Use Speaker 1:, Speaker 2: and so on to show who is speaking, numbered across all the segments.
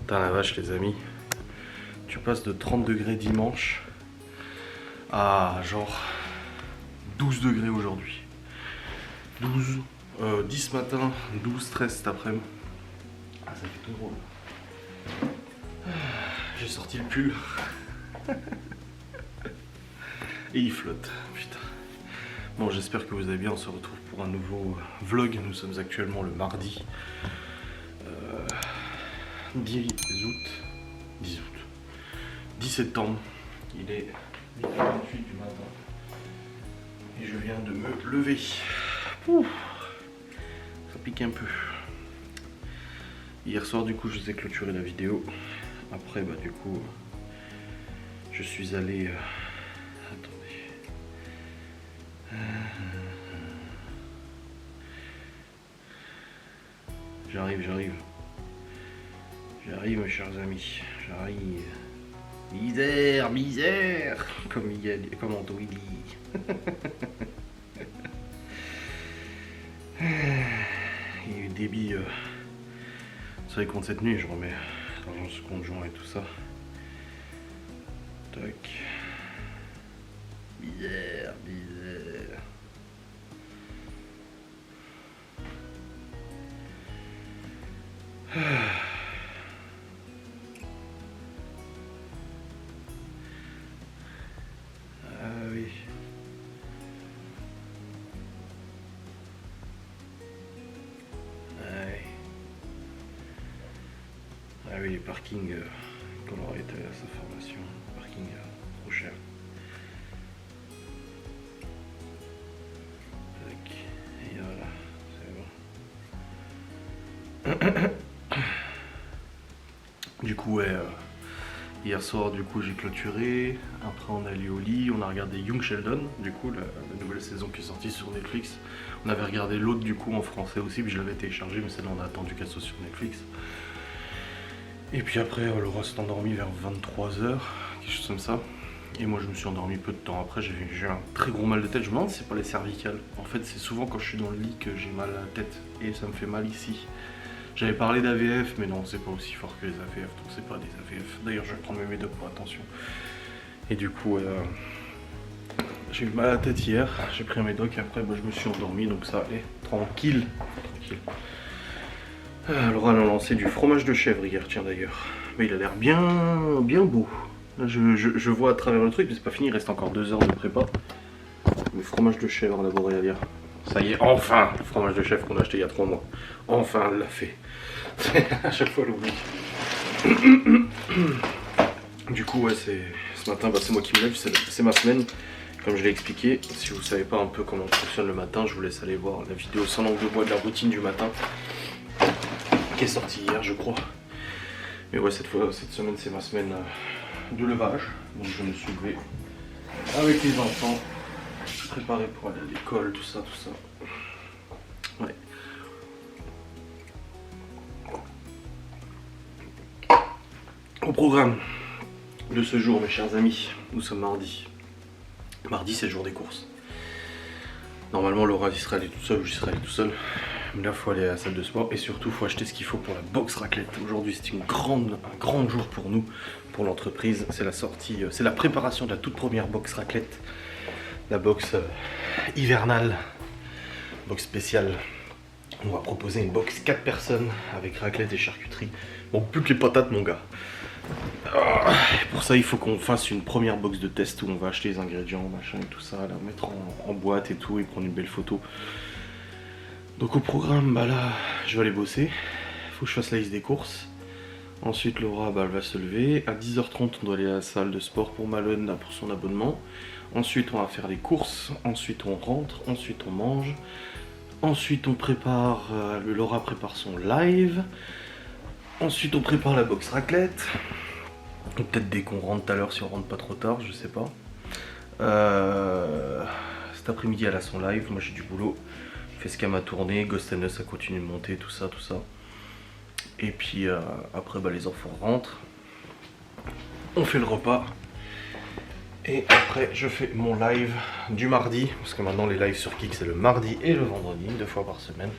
Speaker 1: Putain la vache les amis, tu passes de 30 degrés dimanche à genre 12 degrés aujourd'hui. 10 ce matin, 12, 13 cet après-midi. Ah ça fait tout drôle. J'ai sorti le pull. Et il flotte, putain. Bon j'espère que vous allez bien, on se retrouve pour un nouveau vlog. Nous sommes actuellement le mardi 10 septembre, il est 8h28 du matin et je viens de me lever. Ouh, ça pique un peu. Hier soir du coup je vous ai clôturé la vidéo. Après bah du coup je suis allé attendez. J'arrive mes chers amis, j'arrive. Misère, comme Antoine dit. Il y a eu des billes sur les comptes cette nuit, je remets dans ce compte joint et tout ça. Tac. Misère. Ah oui, les parkings, qu'on aurait été à sa formation, parking trop cher. Tac, et voilà, c'est bon. Du coup, ouais, hier soir, du coup, j'ai clôturé. Après, on est allé au lit, on a regardé Young Sheldon, du coup, la nouvelle saison qui est sortie sur Netflix. On avait regardé l'autre, du coup, en français aussi, puis je l'avais téléchargé, mais celle-là, on a attendu qu'elle soit sur Netflix. Et puis après, Laura s'est endormie vers 23h, quelque chose comme ça. Et moi, je me suis endormi peu de temps après. J'ai eu un très gros mal de tête. Je me demande si c'est pas les cervicales. En fait, c'est souvent quand je suis dans le lit que j'ai mal à la tête. Et ça me fait mal ici. J'avais parlé d'AVF, mais non, c'est pas aussi fort que les AVF. Donc, c'est pas des AVF. D'ailleurs, je vais prendre mes médocs pour attention. Et du coup, j'ai eu mal à la tête hier. J'ai pris un médoc et après, bah, je me suis endormi. Donc, ça allait. Tranquille. Laura a lancé du fromage de chèvre hier, tiens d'ailleurs. Mais il a l'air bien beau. Là, je vois à travers le truc, mais c'est pas fini, il reste encore 2 heures de prépa. Mais fromage de chèvre laboré à lire. Ça y est, enfin, le fromage de chèvre qu'on a acheté il y a 3 mois. Enfin, elle l'a fait. À chaque fois, elle oublie. Du coup, ouais, ce matin, bah, c'est moi qui me lève, c'est ma semaine. Comme je l'ai expliqué, si vous savez pas un peu comment fonctionne le matin, je vous laisse aller voir la vidéo sans langue de bois de la routine du matin. Qui est sorti hier je crois. Mais ouais cette semaine c'est ma semaine de levage. Donc je me suis levé avec les enfants, préparé pour aller à l'école, tout ça. Ouais. Au programme de ce jour mes chers amis, nous sommes mardi. Mardi c'est le jour des courses. Normalement Laura y serait allée toute seule ou j'y serais allé tout seul. Mais là, il faut aller à la salle de sport et surtout, il faut acheter ce qu'il faut pour la box raclette. Aujourd'hui, c'est un grand jour pour nous, pour l'entreprise. C'est la sortie, c'est la préparation de la toute première box raclette. La box hivernale, box spéciale. On va proposer une box 4 personnes avec raclette et charcuterie. Bon, plus que les patates, mon gars. Pour ça, il faut qu'on fasse une première box de test où on va acheter les ingrédients, machin et tout ça, la mettre en boîte et tout et prendre une belle photo. Donc au programme, bah là, je vais aller bosser. Faut que je fasse la liste des courses. Ensuite, Laura, bah, elle va se lever. À 10h30, on doit aller à la salle de sport pour Malone, là, pour son abonnement. Ensuite, on va faire les courses. Ensuite, on rentre. Ensuite, on mange. Ensuite, on prépare... Laura prépare son live. Ensuite, on prépare la box raclette. Peut-être dès qu'on rentre tout à l'heure, si on rentre pas trop tard, je sais pas. Cet après-midi, elle a son live. Moi, j'ai du boulot. Facecam a tourné, Ghost and Us a continué de monter, tout ça. Et puis après bah, les enfants rentrent, on fait le repas et après je fais mon live du mardi, parce que maintenant les lives sur Kik c'est le mardi et le vendredi, 2 fois par semaine.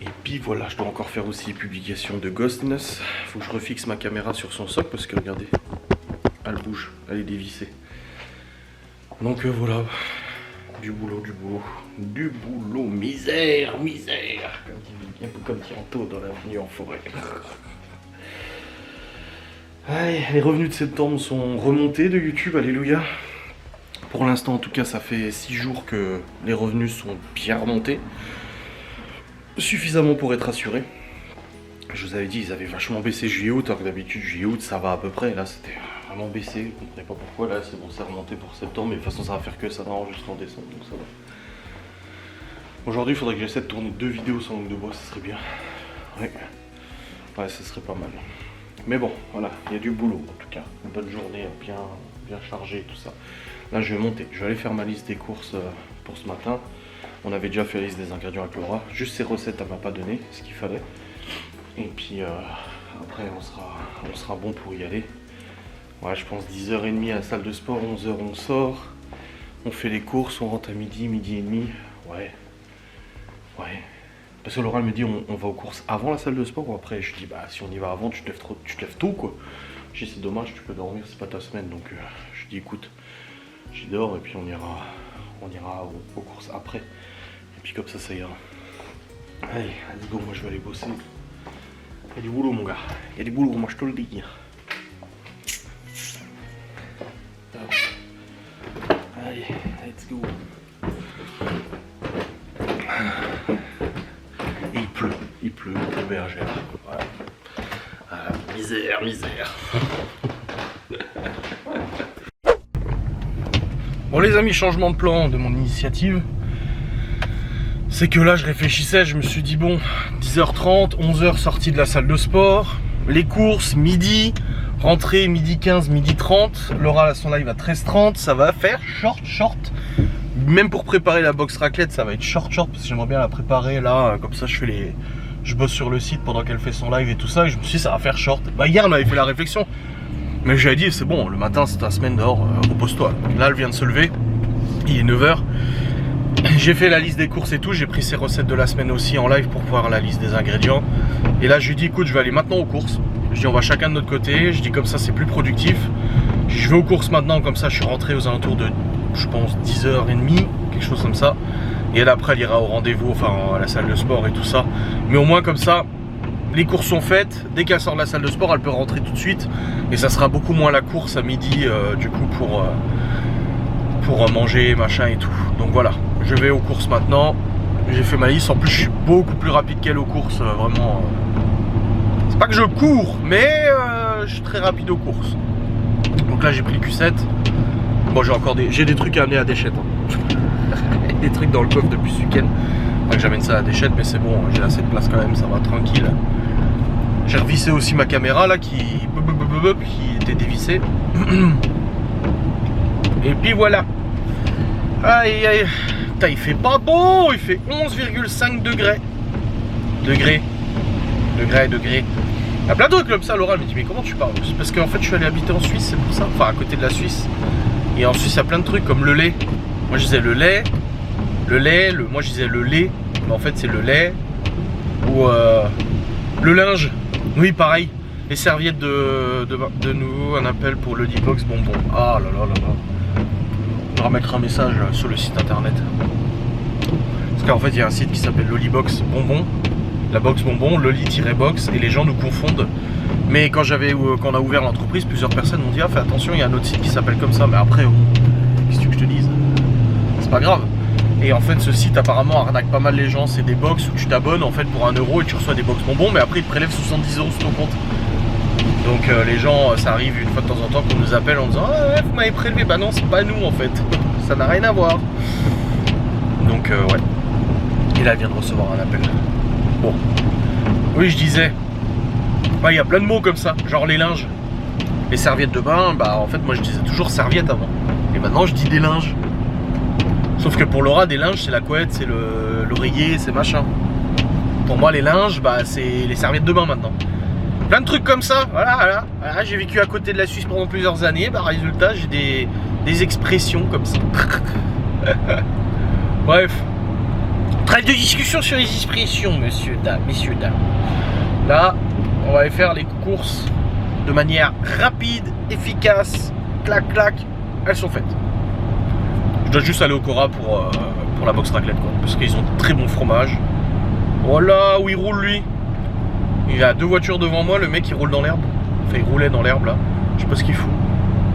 Speaker 1: Et puis voilà, je dois encore faire aussi publication de Ghostness. Faut que je refixe ma caméra sur son socle parce que regardez, elle bouge, elle est dévissée. Donc voilà, du boulot, misère, un peu comme Tianto dans l'avenue en forêt. Allez, les revenus de septembre sont remontés de YouTube, alléluia. Pour l'instant en tout cas ça fait 6 jours que les revenus sont bien remontés. Suffisamment pour être assuré. Je vous avais dit, ils avaient vachement baissé juillet-août, alors que d'habitude juillet-août ça va à peu près. Là c'était vraiment baissé, je ne comprenais pas pourquoi. Là c'est bon, c'est remonté pour septembre, mais de toute façon ça va faire que ça va jusqu'en décembre, donc ça va. Aujourd'hui il faudrait que j'essaie de tourner 2 vidéos sans langue de bois, ça serait bien. Ouais, ça serait pas mal. Mais bon, voilà, il y a du boulot en tout cas. Une bonne journée, bien chargée, tout ça. Là je vais monter, je vais aller faire ma liste des courses pour ce matin. On avait déjà fait la liste des ingrédients avec Laura. Juste ces recettes, elle m'a pas donné ce qu'il fallait. Et puis après, on sera bon pour y aller. Ouais, je pense 10h30 à la salle de sport, 11h on sort. On fait les courses, on rentre à midi et demi. Ouais. Parce que Laura elle me dit, on va aux courses avant la salle de sport ou après? Je dis, bah si on y va avant, tu te lèves tôt quoi. Je dis, c'est dommage, tu peux dormir, c'est pas ta semaine. Donc je dis, écoute, j'y dors et puis on ira aux courses après. Et puis comme ça ira. Allez, let's go, moi je vais aller bosser. Il y a du boulot mon gars, il y a du boulot, moi je te le dis. Allez, let's go. Et il pleut, au bergère. Voilà. Misère. Bon les amis, changement de plan de mon initiative. C'est que là je réfléchissais, je me suis dit bon, 10h30, 11h sortie de la salle de sport, les courses, midi, rentrée midi 15, midi 30, Laura a son live à 13h30, ça va faire short. Même pour préparer la box raclette, ça va être short parce que j'aimerais bien la préparer là, comme ça je bosse sur le site pendant qu'elle fait son live et tout ça, et je me suis dit ça va faire short. Bah hier on avait fait la réflexion, mais j'avais dit c'est bon, le matin c'est ta semaine dehors, repose-toi. Là elle vient de se lever, il est 9h. J'ai fait la liste des courses et tout, j'ai pris ses recettes de la semaine aussi en live pour voir la liste des ingrédients. Et là je lui dis écoute, je vais aller maintenant aux courses. Je dis on va chacun de notre côté, je dis comme ça c'est plus productif. Je vais aux courses maintenant, comme ça je suis rentré aux alentours de, je pense, 10h30, quelque chose comme ça. Et elle après elle ira au rendez-vous, enfin à la salle de sport et tout ça. Mais au moins comme ça, les courses sont faites, dès qu'elle sort de la salle de sport elle peut rentrer tout de suite. Et ça sera beaucoup moins la course à midi du coup pour manger machin et tout. Donc voilà, je vais aux courses maintenant. J'ai fait ma liste, en plus je suis beaucoup plus rapide qu'elle aux courses, vraiment. C'est pas que je cours, mais je suis très rapide aux courses. Donc là j'ai pris le Q7. Bon j'ai des trucs à amener à Déchette. Des trucs dans le coffre depuis ce week-end. Pas que j'amène ça à Déchette, mais c'est bon, j'ai assez de place quand même, ça va tranquille. J'ai revissé aussi ma caméra là qui était dévissée. Et puis voilà. Aïe. Putain, il fait pas beau, il fait 11,5 degrés. Degrés. Il y a plein de trucs comme ça, Laura me dit mais comment tu parles? C'est parce qu'en fait je suis allé habiter en Suisse, c'est pour ça. Enfin à côté de la Suisse. Et en Suisse il y a plein de trucs comme le lait. Moi je disais le lait. Moi je disais le lait. Mais en fait c'est le lait. Ou le linge. Oui pareil. Les serviettes de nouveau, un appel pour le Lollybox bonbon. Ah là. On va mettre un message sur le site internet. Parce qu'en fait il y a un site qui s'appelle Lollybox bonbon. La box bonbon, Loli-box, et les gens nous confondent. Mais quand on a ouvert l'entreprise, plusieurs personnes m'ont dit ah fais attention, il y a un autre site qui s'appelle comme ça. Mais après, qu'est-ce que tu veux que je te dise? C'est pas grave. Et en fait ce site apparemment arnaque pas mal les gens. C'est des box où tu t'abonnes en fait pour 1 € et tu reçois des box bonbons, mais après ils te prélèvent 70 € sur ton compte. Donc les gens, ça arrive une fois de temps en temps qu'on nous appelle en disant ah ouais, vous m'avez prélevé. Bah non, c'est pas nous en fait, ça n'a rien à voir. Donc ouais. Et là elle vient de recevoir un appel. Bon, oui je disais, il y a plein de mots comme ça, genre les linges, les serviettes de bain, bah en fait moi je disais toujours serviette avant, et maintenant je dis des linges. Sauf que pour Laura des linges c'est la couette, c'est l'oreiller, c'est machin. Pour moi les linges, bah c'est les serviettes de bain maintenant. Plein de trucs comme ça, voilà, j'ai vécu à côté de la Suisse pendant plusieurs années, bah résultat j'ai des expressions comme ça. Bref.
Speaker 2: Trêve de discussion sur les expressions, messieurs, dames. Là, on va aller faire les courses de manière rapide, efficace, clac, clac, elles sont faites. Je dois juste aller au Cora pour la box raclette, quoi, parce qu'ils ont très bon fromage. Voilà où il roule, lui. Il a 2 voitures devant moi, le mec il roule dans l'herbe. Enfin, il roulait dans l'herbe là. Je sais pas ce qu'il fout.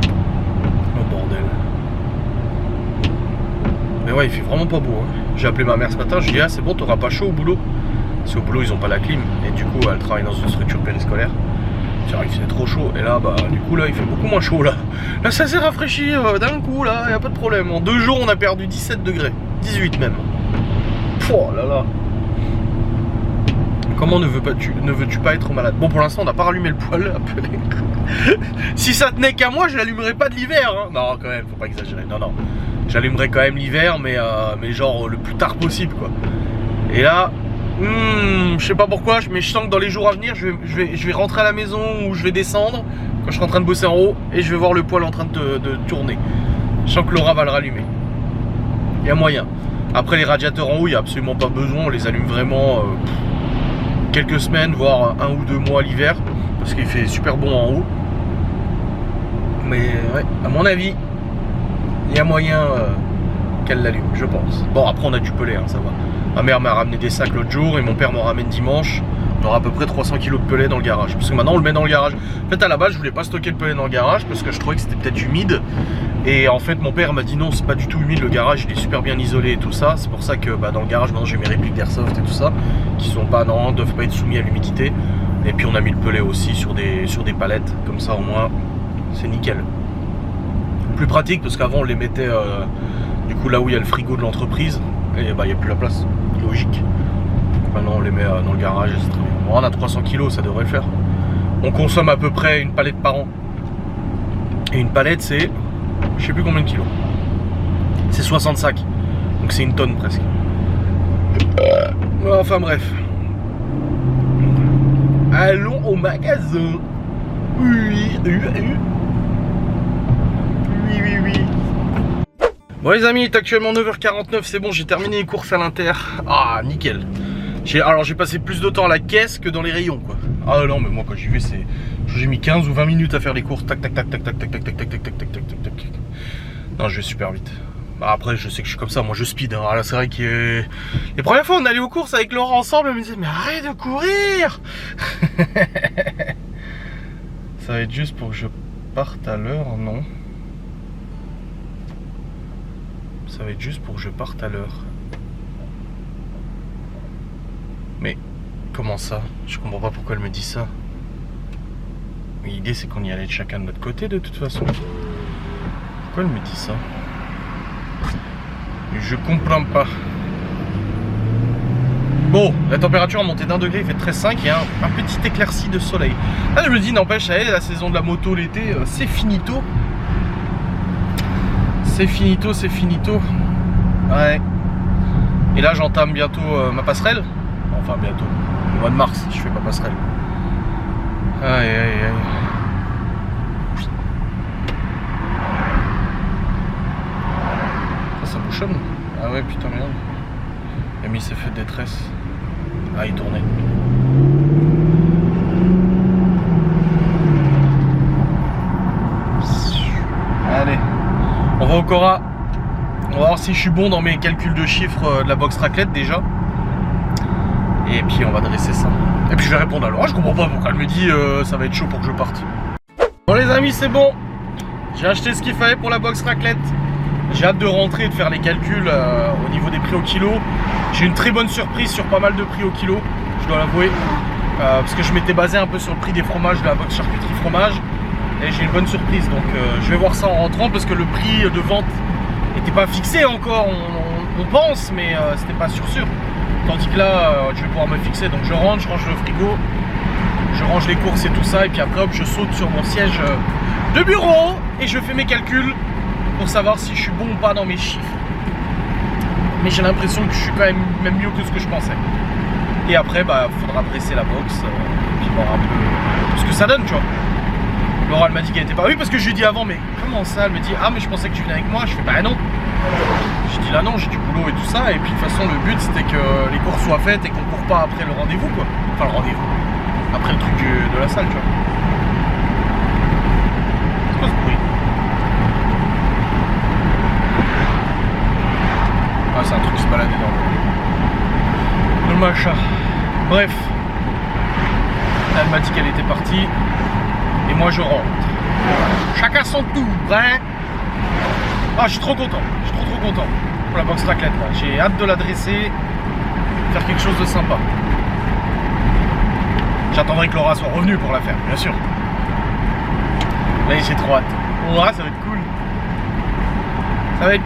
Speaker 2: Oh bordel. Mais ouais, il fait vraiment pas beau. Hein. J'ai appelé ma mère ce matin, je lui ai dit, ah c'est bon, t'auras pas chaud au boulot. Parce qu'au boulot, ils ont pas la clim. Et du coup, elle travaille dans une structure périscolaire. Il fait trop chaud. Et là, bah, du coup, là, il fait beaucoup moins chaud là. Là, ça s'est rafraîchi d'un coup, là, y a pas de problème. En 2 jours, on a perdu 17 degrés. 18 même. Oh là là. Comment ne veux-tu pas être malade? Bon, pour l'instant, on n'a pas rallumé le poêle. Si ça tenait qu'à moi, je l'allumerais pas de l'hiver. Hein. Non, quand même, faut pas exagérer. Non, non. J'allumerais quand même l'hiver, mais genre le plus tard possible, quoi. Et là, je sais pas pourquoi, mais je sens que dans les jours à venir, je vais rentrer à la maison ou je vais descendre quand je serai en train de bosser en haut et je vais voir le poêle en train de tourner. Je sens que Laura va le rallumer. Il y a moyen. Après, les radiateurs en haut, il n'y a absolument pas besoin. On les allume vraiment quelques semaines, voire 1 ou 2 mois l'hiver, parce qu'il fait super bon en haut. Mais ouais, à mon avis, il y a moyen qu'elle l'allume, je pense. Bon, après on a du pelé, hein, ça va. Ma mère m'a ramené des sacs l'autre jour et mon père m'en ramène dimanche. On aura à peu près 300 kg de pelé dans le garage. Parce que maintenant on le met dans le garage. En fait, à la base, je voulais pas stocker le pelé dans le garage parce que je trouvais que c'était peut-être humide. Et en fait, mon père m'a dit non, c'est pas du tout humide, le garage il est super bien isolé et tout ça. C'est pour ça que dans le garage, maintenant j'ai mes répliques d'airsoft et tout ça, qui sont pas, non, doivent pas être soumis à l'humidité. Et puis on a mis le pelé aussi sur des palettes, comme ça au moins c'est nickel. Plus pratique parce qu'avant on les mettait du coup là où il y a le frigo de l'entreprise et il n'y a plus la place, logique. Maintenant on les met dans le garage et c'est très bien. Bon, on a 300 kg, ça devrait le faire. On consomme à peu près une palette par an. Et une palette c'est, je sais plus combien de kilos. C'est 60 sacs. Donc c'est une tonne presque. Enfin bref. Allons au magasin. Oui. Bon les amis, il est actuellement 9h49, c'est bon, j'ai terminé les courses à l'inter. Ah nickel. Alors j'ai passé plus de temps à la caisse que dans les rayons, quoi. Ah non, mais moi quand j'y vais, j'ai mis 15 ou 20 minutes à faire les courses. Tac tac tac tac tac tac tac tac tac tac tac tac tac tac tac. Non, je vais super vite. Bah après, je sais que je suis comme ça, moi je speed. Hein. Alors c'est vrai que les premières fois on allait aux courses avec Laura ensemble, elle me disait mais arrête de courir. Ça va être juste pour que je parte à l'heure, non? Ça va être juste pour que je parte à l'heure. Mais comment ça? Je comprends pas pourquoi elle me dit ça. L'idée c'est qu'on y allait chacun de notre côté de toute façon. Pourquoi elle me dit ça? Je comprends pas. Bon, la température a monté d'1 degré, il fait 13,5 et un petit éclairci de soleil. Là je me dis, n'empêche, la saison de la moto l'été, c'est finito. C'est finito, c'est finito. Ouais. Et là j'entame bientôt ma passerelle. Enfin bientôt. Au mois de mars, je fais ma passerelle. Aïe aïe aïe. Ça bouchonne. Ah ouais putain merde. Il a mis ses feux de détresse. Ah il tournait. Allez. On va au Cora. On va voir si je suis bon dans mes calculs de chiffres de la box raclette déjà. Et puis on va dresser ça. Et puis je vais répondre à Laura, je comprends pas pourquoi elle me dit ça va être chaud pour que je parte. Bon les amis, c'est bon. J'ai acheté ce qu'il fallait pour la box raclette. J'ai hâte de rentrer et de faire les calculs au niveau des prix au kilo. J'ai une très bonne surprise sur pas mal de prix au kilo, je dois l'avouer. Parce que je m'étais basé un peu sur le prix des fromages de la box charcuterie fromage. Et j'ai une bonne surprise, donc je vais voir ça en rentrant parce que le prix de vente n'était pas fixé encore, on pense, mais c'était pas sûr. Tandis que là, je vais pouvoir me fixer, donc je range le frigo, je range les courses et tout ça, et puis après hop, je saute sur mon siège de bureau et je fais mes calculs pour savoir si je suis bon ou pas dans mes chiffres. Mais j'ai l'impression que je suis quand même mieux que ce que je pensais. Et après, bah, faudra presser la box, et puis voir un peu ce que ça donne, tu vois. Laura elle m'a dit qu'elle était pas. Oui, parce que je lui ai dit avant, mais comment ça? Elle me dit, ah mais je pensais que tu venais avec moi. Je fais, bah non. Je dis là non, j'ai du boulot et tout ça. Et puis de toute façon, le but c'était que les courses soient faites et qu'on court pas après le rendez-vous, quoi. Enfin, le rendez-vous. Après le truc de la salle, tu vois. C'est quoi ce bruit? Ah, c'est un truc qui se baladait dans le machin. Bref. Elle m'a dit qu'elle était partie. Et moi je rentre. Chacun son tour, hein. Ah, je suis trop content. Je suis trop content pour la box raclette là. J'ai hâte de la dresser. Faire quelque chose de sympa. J'attendrai que Laura soit revenue pour la faire, bien sûr. Là, j'ai trop hâte. Oh, ça va être cool. Ça va être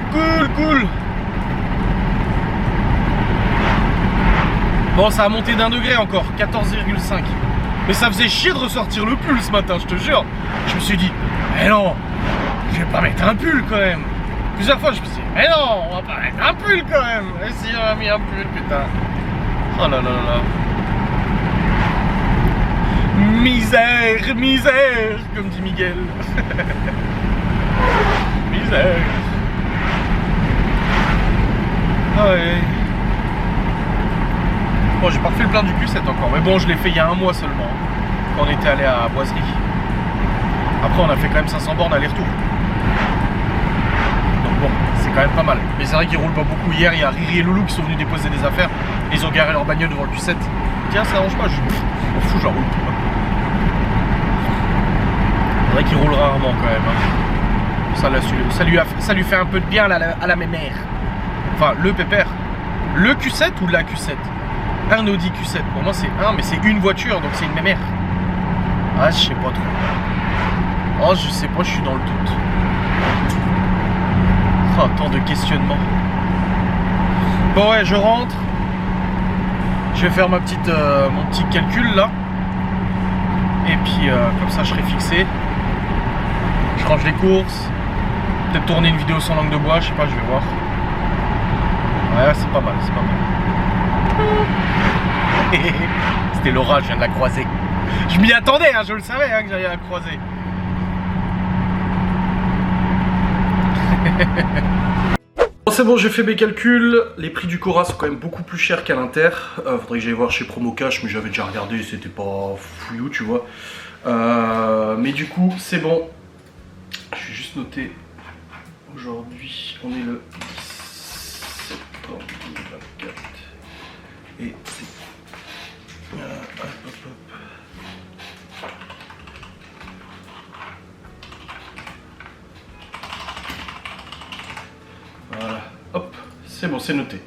Speaker 2: cool. Bon, ça a monté d'1 degré encore, 14,5. Mais ça faisait chier de ressortir le pull ce matin, je te jure. Je me suis dit, mais non, je vais pas mettre un pull quand même. Plusieurs fois, je me suis dit, mais non, on va pas mettre un pull quand même. Et si on a mis un pull, putain. Oh là là là là. Misère, comme dit Miguel. Misère. Ah ouais. Bon, j'ai pas refait le plein du Q7 encore, mais bon, je l'ai fait il y a 1 mois seulement, quand on était allé à Boiserie. Après, on a fait quand même 500 bornes aller-retour. Donc bon, c'est quand même pas mal. Mais c'est vrai qu'ils roulent pas beaucoup. Hier, il y a Riri et Loulou qui sont venus déposer des affaires. Ils ont garé leur bagnole devant le Q7. Tiens, ça arrange pas, je m'en fous, je la roule. C'est vrai qu'il roule rarement quand même. Hein. Ça lui fait un peu de bien à la mémère. Enfin, le pépère. Le Q7 ou la Q7? Un Audi Q7, pour moi c'est un, mais c'est une voiture, donc c'est une mémère. Ah, je sais pas trop. Oh, je sais pas, je suis dans le doute. Oh, tant de questionnements. Bon ouais, je rentre. Je vais faire mon petit calcul là. Et puis comme ça je serai fixé. Je range les courses. Peut-être tourner une vidéo sans langue de bois, je sais pas, je vais voir. Ouais, c'est pas mal, c'est pas mal. C'était Laura, je viens de la croiser. Je m'y attendais, hein, je le savais hein, que j'allais la croiser. Bon, c'est bon, j'ai fait mes calculs. Les prix du Cora sont quand même beaucoup plus chers qu'à l'Inter. Faudrait que j'aille voir chez Promo Cash, mais j'avais déjà regardé, c'était pas fouillou, tu vois. Mais du coup, c'est bon. Je vais juste noter. Aujourd'hui, on est le 10 septembre 2024. Et c'est... Voilà, hop, c'est bon, c'est noté.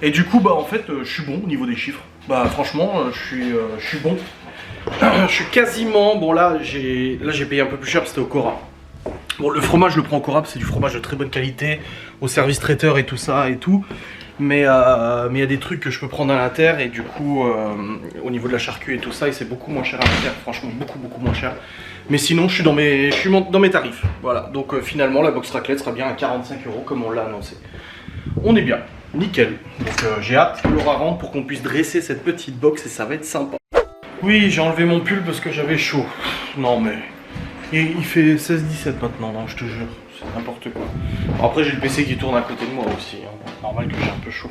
Speaker 2: Et du coup, bah en fait, je suis bon au niveau des chiffres. Bah franchement, je suis bon. Je suis quasiment... Bon là, j'ai payé un peu plus cher, c'était au Cora. Bon, le fromage, je le prends au Cora, c'est du fromage de très bonne qualité, au service traiteur et tout ça et tout. Mais il y a des trucs que je peux prendre à l'Inter et du coup, au niveau de la charcuterie et tout ça, c'est beaucoup moins cher à l'Inter, franchement beaucoup moins cher. Mais sinon, je suis dans mes tarifs. Voilà, donc finalement, la box raclette sera bien à 45 € comme on l'a annoncé. On est bien, nickel. Donc j'ai hâte que Laura rentre pour qu'on puisse dresser cette petite box et ça va être sympa. Oui, j'ai enlevé mon pull parce que j'avais chaud. Non mais, il fait 16-17 maintenant, non, je te jure. C'est n'importe quoi. Après j'ai le PC qui tourne à côté de moi aussi, hein. Normal que j'ai un peu chaud.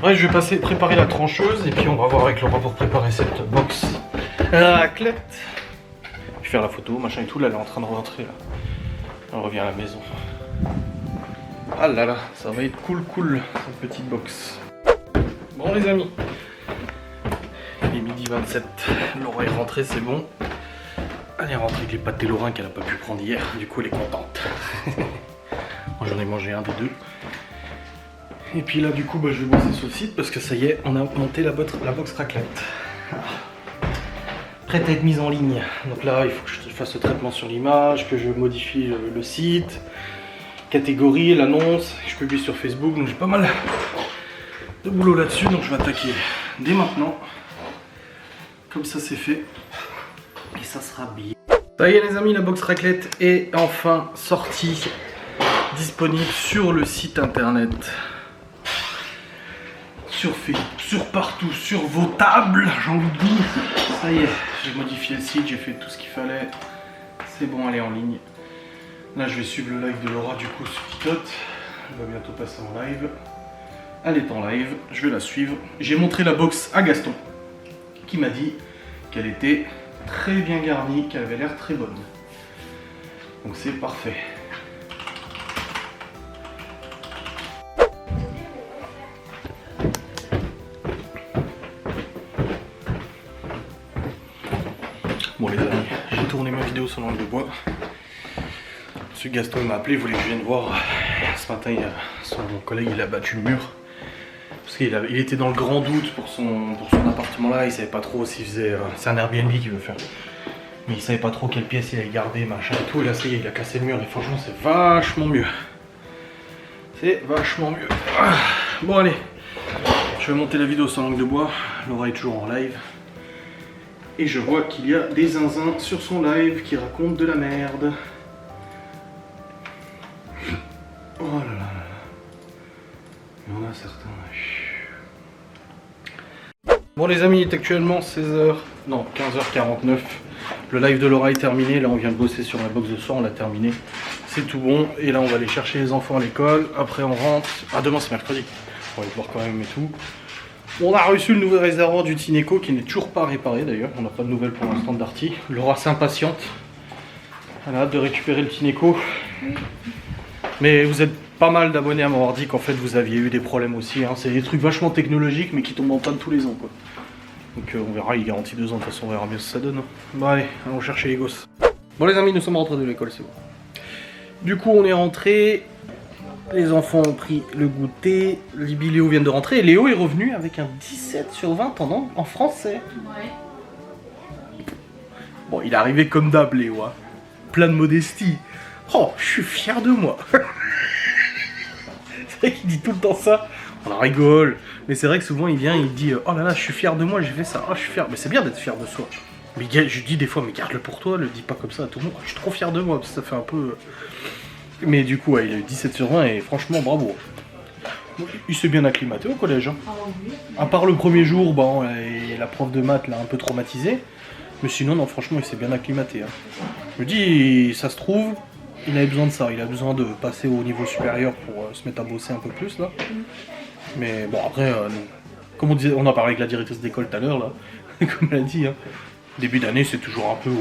Speaker 2: Ouais, je vais préparer la trancheuse et puis on va voir avec Laura pour préparer cette box raclette. Je vais faire la photo, machin et tout, là elle est en train de rentrer là. Elle revient à la maison. Ah là là, ça va être cool cette petite box. Bon les amis, il est midi 27, Laura est rentrée, c'est bon. Elle est rentrée avec les pâtés lorrains qu'elle n'a pas pu prendre hier, du coup elle est contente. Moi j'en ai mangé un des deux. Et puis là du coup bah, je vais bosser sur le site parce que ça y est, on a monté la box raclette. Prête à être mise en ligne. Donc là il faut que je fasse le traitement sur l'image, que je modifie le site, catégorie, l'annonce, je publie sur Facebook, donc j'ai pas mal de boulot là-dessus, donc je vais attaquer dès maintenant. Comme ça c'est fait. Et ça sera bien. Ça y est les amis, la box raclette est enfin sortie, disponible sur le site internet, sur Facebook, sur partout, sur vos tables, j'ai envie de dire. Ça y est, j'ai modifié le site, j'ai fait tout ce qu'il fallait. C'est bon, elle est en ligne. Là, je vais suivre le live de Laura du coup sur TikTok. Elle va bientôt passer en live. Elle est en live, je vais la suivre. J'ai montré la box à Gaston, qui m'a dit qu'elle était très bien garnie, qu'elle avait l'air très bonne. Donc c'est parfait. Bon les amis, j'ai tourné ma vidéo sur l'angle de bois. Monsieur Gaston m'a appelé, il voulait que je vienne voir. Ce matin, son collègue il a battu le mur. Parce qu'il était dans le grand doute pour son appartement là, il savait pas trop s'il faisait... c'est un Airbnb qu'il veut faire. Mais il savait pas trop quelle pièce il allait garder, machin et tout. Et là ça y est, il a cassé le mur et franchement c'est vachement mieux. C'est vachement mieux. Bon allez, je vais monter la vidéo sur l'angle de bois. Laura est toujours en live. Et je vois qu'il y a des zinzins sur son live qui racontent de la merde. Oh là là là. Il y en a certains. Bon les amis, il est actuellement 16h, non 15h49. Le live de Laura est terminé. Là on vient de bosser sur la box de soir, on l'a terminé. C'est tout bon. Et là on va aller chercher les enfants à l'école. Après on rentre. Ah demain c'est mercredi. On va aller voir quand même et tout. On a reçu le nouveau réservoir du Tineco qui n'est toujours pas réparé d'ailleurs. On n'a pas de nouvelles pour l'instant de Darty. Laura s'impatiente. Elle a hâte de récupérer le Tineco. Mais vous êtes pas mal d'abonnés à m'avoir dit qu'en fait vous aviez eu des problèmes aussi. Hein. C'est des trucs vachement technologiques mais qui tombent en panne tous les ans quoi. Donc on verra, il garantit 2 ans, de toute façon on verra bien ce que ça donne. Bon allez, allons chercher les gosses. Bon les amis, nous sommes rentrés de l'école, c'est bon. Du coup on est rentrés. Les enfants ont pris le goûter, Libby et Léo viennent de rentrer et Léo est revenu avec un 17 sur 20 en français. Ouais. Bon, il est arrivé comme d'hab Léo, hein. Plein de modestie. Oh, je suis fier de moi. C'est vrai qu'il dit tout le temps ça. On en rigole. Mais c'est vrai que souvent il vient et il dit oh là là, je suis fier de moi, j'ai fait ça. Oh, je suis fier. Mais c'est bien d'être fier de soi. Mais je dis des fois, mais garde-le pour toi, le dis pas comme ça à tout le monde. Je suis trop fier de moi, parce que ça fait un peu... Mais du coup, ouais, il a eu 17 sur 20 et franchement, bravo. Il s'est bien acclimaté au collège. Hein. À part le premier jour, bon, et la prof de maths l'a un peu traumatisé. Mais sinon, non, franchement, il s'est bien acclimaté. Hein. Je me dis, ça se trouve, il avait besoin de ça. Il a besoin de passer au niveau supérieur pour se mettre à bosser un peu plus, là. Mais bon, après, comme on disait, on en parlait avec la directrice d'école tout à l'heure, là. Comme elle a dit, hein. Début d'année, c'est toujours un peu,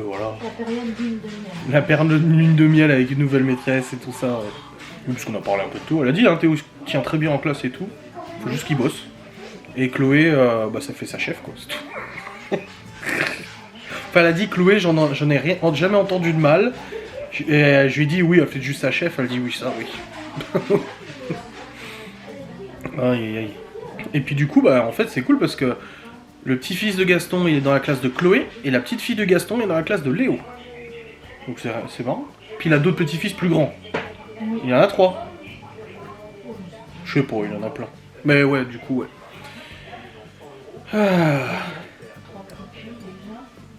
Speaker 2: voilà.
Speaker 3: La période d'une de miel.
Speaker 2: La période de lune de miel avec une nouvelle maîtresse et tout ça. Ouais. Oui, parce qu'on a parlé un peu de tout. Elle a dit, hein, Théo tient très bien en classe et tout. Faut juste qu'il bosse. Et Chloé, bah ça fait sa chef, quoi. C'est tout. Enfin, elle a dit, Chloé, j'en ai jamais entendu de mal. Et je lui ai dit, oui, elle fait juste sa chef. Elle dit, oui, ça, oui. Aïe, aïe, aïe. Et puis du coup, bah en fait, c'est cool parce que le petit-fils de Gaston, il est dans la classe de Chloé, et la petite-fille de Gaston est dans la classe de Léo. Donc c'est marrant. Puis il a d'autres petits-fils plus grands. Il y en a 3. Je sais pas, il y en a plein. Mais ouais, du coup, ouais.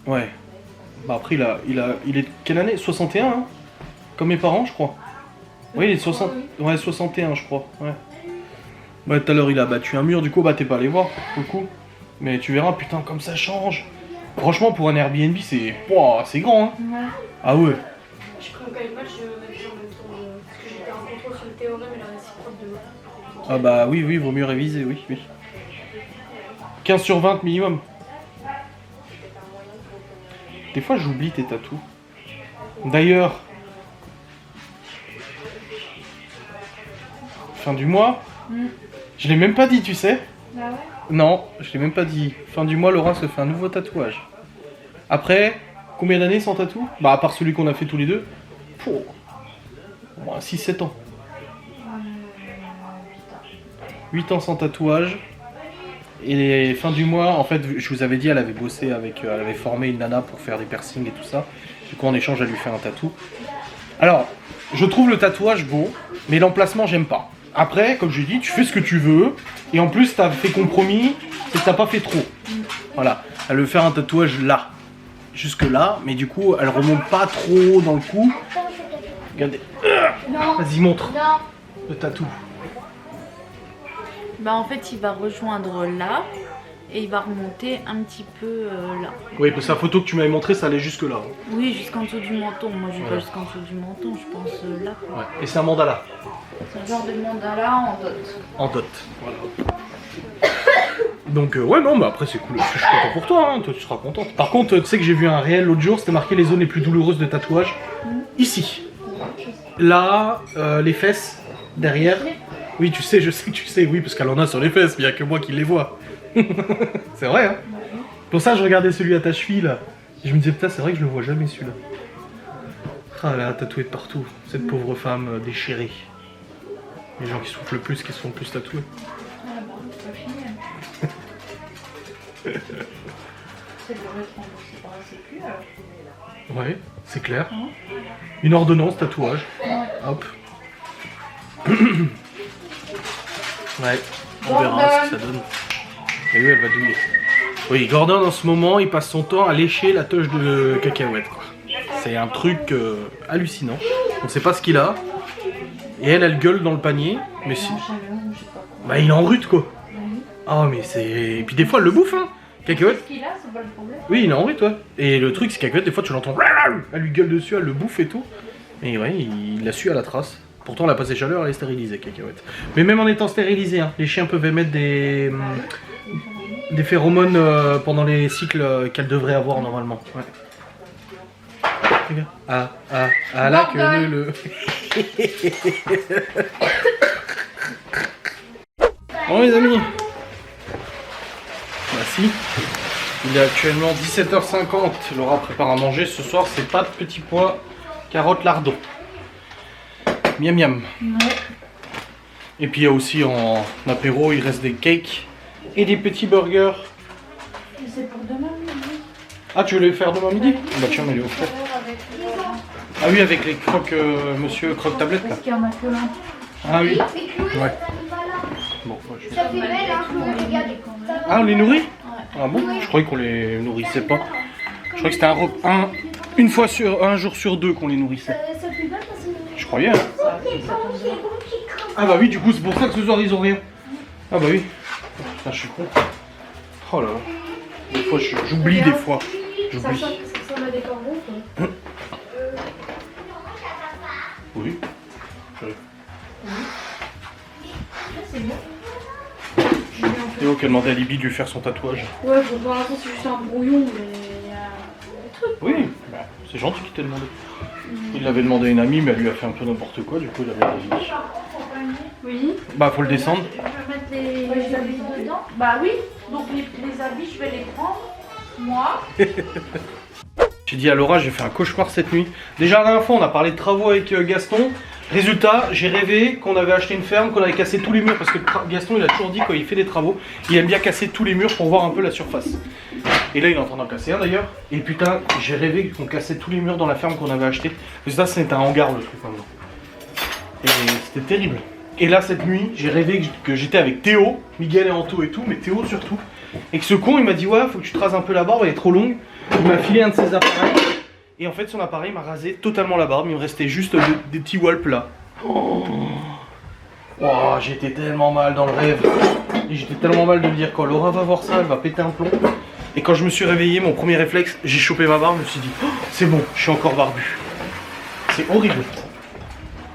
Speaker 2: Ouais. Bah après, il est de quelle année? 61, hein. Comme mes parents, je crois. Oui, il est de 60... Ouais, 61, je crois. Ouais. Ouais, tout à l'heure, il a battu un mur, du coup, bah t'es pas allé voir, pour le coup. Mais tu verras, putain, comme ça change. Franchement, pour un Airbnb, c'est... Wow, c'est grand, hein. Ouais. Ah ouais.
Speaker 3: Je crois quand même pas, je révisais en même temps, parce que j'étais en contrôle sur le théorème et la réciproque de...
Speaker 2: Ah bah oui, oui, vaut mieux réviser, oui, oui. 15 sur 20 minimum. Des fois, j'oublie tes tatous. D'ailleurs... Fin du mois, je l'ai même pas dit, tu sais.
Speaker 3: Bah ouais.
Speaker 2: Non, je l'ai même pas dit. Fin du mois, Laura se fait un nouveau tatouage. Après, combien d'années sans tatou? Bah, à part celui qu'on a fait tous les deux. Pour 6-7 ans. 8 ans sans tatouage. Et fin du mois, en fait, je vous avais dit, elle avait bossé avec... elle avait formé une nana pour faire des piercings et tout ça. Du coup, en échange, elle lui fait un tatou. Alors, je trouve le tatouage beau, mais l'emplacement, j'aime pas. Après, comme je dis, tu fais ce que tu veux. Et en plus, t'as fait compromis, c'est que t'as pas fait trop. Voilà. Elle veut faire un tatouage là. Jusque là. Mais du coup, elle remonte pas trop dans le cou. Regardez. Vas-y, montre.
Speaker 3: Non.
Speaker 2: Le tatou.
Speaker 4: Bah en fait, il va rejoindre là. et il va remonter un petit peu là.
Speaker 2: Oui, parce que la photo que tu m'avais montrée, ça allait jusque là.
Speaker 4: Oui, jusqu'en dessous du menton. Moi, je vais
Speaker 2: Voilà.
Speaker 4: pas jusqu'en dessous du menton, je pense là.
Speaker 2: Ouais. Et c'est un mandala.
Speaker 4: C'est un genre de mandala en dot.
Speaker 2: En dot. Voilà. Donc ouais non mais après c'est cool, je suis content pour toi, hein. Toi tu seras contente. Par contre tu sais que j'ai vu un réel l'autre jour, c'était marqué les zones les plus douloureuses de tatouage. Ici. Là, les fesses, derrière. Oui tu sais, je sais que tu sais, oui parce qu'elle en a sur les fesses, mais il n'y a que moi qui les vois. C'est vrai hein. Pour ça je regardais celui à ta cheville là. Et je me disais putain c'est vrai que je le vois jamais celui-là. Ah là, tatoué de partout, cette pauvre femme déchirée. Les gens qui souffrent le plus, qui se font le plus tatouer. Ouais, c'est clair. Une ordonnance tatouage. Hop. Ouais, on verra ce que ça donne. Et lui, elle va douiller. Oui, Gordon en ce moment, il passe son temps à lécher la touche de cacahuète, quoi. C'est un truc hallucinant. On sait pas ce qu'il a. Et elle gueule dans le panier. Mais si. Bah, il est en rut, quoi. Ah, mais c'est. Et puis des fois, elle le bouffe, hein. Cacahuète.
Speaker 4: Ce qu'il a, c'est pas le problème.
Speaker 2: Oui, il est en rut, ouais. Et le truc, c'est cacahuète, des fois, tu l'entends. Elle lui gueule dessus, elle le bouffe et tout. Et ouais, il l'a su à la trace. Pourtant, elle a passé chaleur, elle est stérilisée, cacahuète. Mais même en étant stérilisée, hein, les chiens peuvent émettre des phéromones pendant les cycles qu'elles devraient avoir normalement. Ouais. Ah, là que le. Bon, les amis. Voici. Il est actuellement 17h50. Laura prépare à manger. Ce soir, c'est pâtes, petits pois, carottes, lardons. Miam miam.
Speaker 4: Ouais.
Speaker 2: Et puis il y a aussi en apéro, il reste des cakes et des petits burgers.
Speaker 4: C'est pour demain midi.
Speaker 2: Ah, tu veux les faire demain midi? Bah tiens, mets-les au frais. Ah oui, avec les croques, monsieur croque tablette là.
Speaker 4: Parce qu'il y en a que l'un.
Speaker 2: Ah oui.
Speaker 5: Ouais.
Speaker 2: Ouais. Bon, ouais, je...
Speaker 5: Ça fait belle, hein, Chloé, regarde.
Speaker 2: Ah, on les nourrit? Ah bon? Je croyais qu'on les nourrissait pas. Je croyais que c'était un jour sur deux qu'on les nourrissait.
Speaker 5: Ça fait belle parce que...
Speaker 2: Je croyais. Hein. Ah bah oui, du coup c'est pour ça que ce soir ils ont rien. Ah bah oui. Putain, je suis con. Oh là là. Des fois j'oublie des fois.
Speaker 3: Ça
Speaker 2: J'oublie.
Speaker 3: ressemble à des corbeaux, quoi.
Speaker 2: Oui.
Speaker 3: C'est bon.
Speaker 2: Théo qui a demandé à Libby de lui faire son tatouage.
Speaker 3: Ouais, bon, pour l'instant, c'est juste un brouillon, mais il y a des trucs.
Speaker 2: Oui, bah, c'est gentil qu'il t'ait demandé. Il l'avait demandé à une amie, mais elle lui a fait un peu n'importe quoi, du coup il avait dit.
Speaker 3: Oui.
Speaker 2: Bah faut le descendre.
Speaker 4: Je vais mettre les habits dedans. Bah oui. Donc les habits, je vais les prendre. Moi.
Speaker 2: J'ai dit à Laura, j'ai fait un cauchemar cette nuit. Déjà la dernière fois on a parlé de travaux avec Gaston. Résultat, j'ai rêvé qu'on avait acheté une ferme, qu'on avait cassé tous les murs, parce que Gaston il a toujours dit quand il fait des travaux, il aime bien casser tous les murs pour voir un peu la surface. Et là il est en train d'en casser un d'ailleurs. Et putain, j'ai rêvé qu'on cassait tous les murs dans la ferme qu'on avait acheté. Résultat, c'était un hangar le truc maintenant. Et c'était terrible. Et là cette nuit, j'ai rêvé que j'étais avec Théo, Miguel et Anto et tout, mais Théo surtout. Et que ce con il m'a dit ouais, faut que tu te rases un peu la barbe, elle est trop longue. Il m'a filé un de ses appareils. Et en fait son appareil m'a rasé totalement la barbe, il me restait juste des petits walps là. Oh, j'étais tellement mal dans le rêve. Et j'étais tellement mal de me dire quand Laura va voir ça, elle va péter un plomb. Et quand je me suis réveillé, mon premier réflexe, j'ai chopé ma barbe, je me suis dit oh, c'est bon, je suis encore barbu. C'est horrible.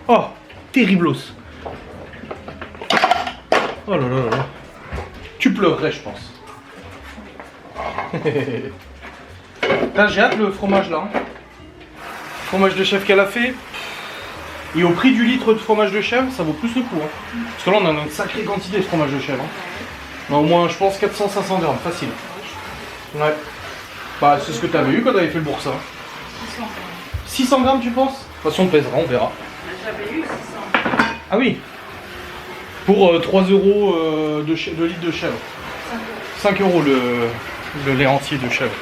Speaker 2: Oh, terriblos. Oh là là là là. Tu pleurerais je pense. Putain, j'ai hâte le fromage là. Fromage de chèvre qu'elle a fait. Et au prix du litre de fromage de chèvre, ça vaut plus le coup. Hein. Parce que là, on a une sacrée quantité de fromage de chèvre. Hein. On a au moins, je pense, 400-500 grammes, facile. Ouais. Bah, c'est ce que t'avais eu quand t'avais fait le boursin. 600 grammes, tu penses? De toute façon, on pèsera, on verra.
Speaker 4: J'avais eu 600.
Speaker 2: Ah oui. Pour 3 euros de litre de chèvre. 5 euros le lait entier de chèvre.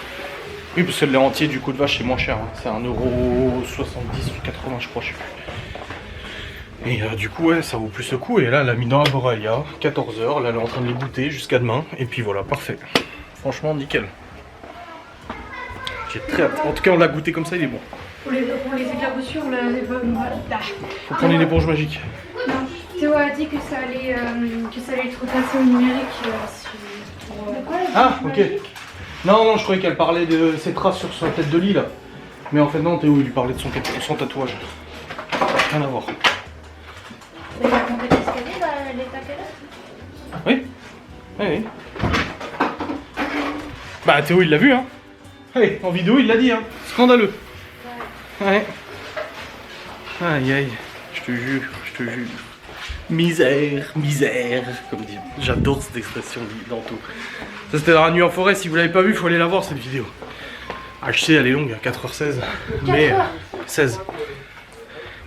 Speaker 2: Oui, parce que le lait entier du coup de vache c'est moins cher, hein. C'est 1,70€ ou 80 je crois, je sais plus. Et du coup ouais, ça vaut plus le coup. Et là elle a mis dans la Borrelia, 14h, là elle est en train de les goûter jusqu'à demain. Et puis voilà, parfait. Franchement nickel. J'ai très hâte. En tout cas on l'a goûté comme ça, il est bon.
Speaker 3: Pour les éclaboussures, on l'a
Speaker 2: Faut prendre une éponge magique.
Speaker 3: Théo a dit que ça allait être passé au numérique.
Speaker 5: De quoi?
Speaker 2: Ah, ok. Non, je croyais qu'elle parlait de ses traces sur sa tête de lit là. Mais en fait, non, Théo, il lui parlait de son tatouage. Rien à voir.
Speaker 4: Elle a monté l'escalier, là, elle est à quelle heure?
Speaker 2: Oui. Oui. Bah, Théo, il l'a vu, hein. Hey, en vidéo, il l'a dit, hein. Scandaleux. Ouais. Aïe, aïe. Je te jure. Misère, comme dit. J'adore cette expression dans tout. Ça, c'était dans la nuit en forêt. Si vous l'avez pas vu, il faut aller la voir, cette vidéo. Ah, je sais, elle est longue, 4h16. Mais 16.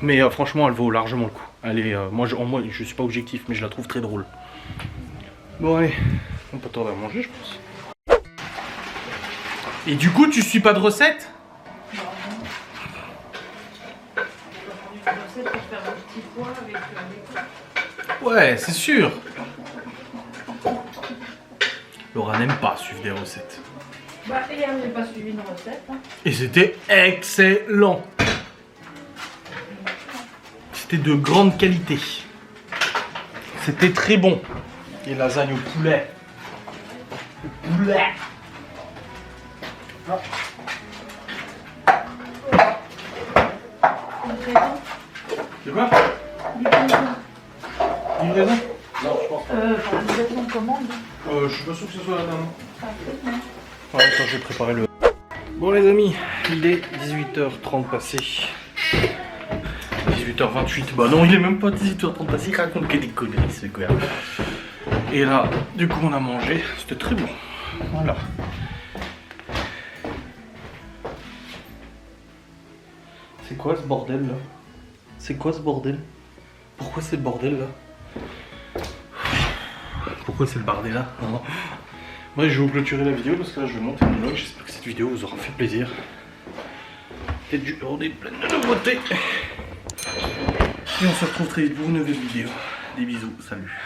Speaker 2: Mais franchement, elle vaut largement le coup. Elle est, moi, je suis pas objectif, mais je la trouve très drôle. Bon, allez, on peut tarder à manger, je pense. Et du coup, tu suis pas de recette? Ouais, c'est sûr. Laura n'aime pas suivre des recettes.
Speaker 4: Bah, hier, j'ai pas suivi une recette. Hein.
Speaker 2: Et c'était excellent. C'était de grande qualité. C'était très bon. Et lasagne au poulet. Au poulet. Ah. De quoi? Livraison? Non, je pense pas.
Speaker 4: Livraison de commande.
Speaker 2: Je suis pas sûr que ce soit là-dedans. Ouais, attends, je vais préparer le... Bon les amis, il est 18h30 passé. 18h28, bah non, il est même pas 18h30 passé, il raconte que des conneries, c'est quoi. Et là, du coup, on a mangé, c'était très bon. Voilà. C'est quoi ce bordel là? C'est quoi ce bordel? Pourquoi c'est le bordel là? Pourquoi c'est le bordel là? Non. Bref, je vais vous clôturer la vidéo parce que là je vais monter mon vlog. J'espère que cette vidéo vous aura fait plaisir. Peut-être du journée pleine de nouveautés. Et on se retrouve très vite pour une nouvelle vidéo. Des bisous, salut.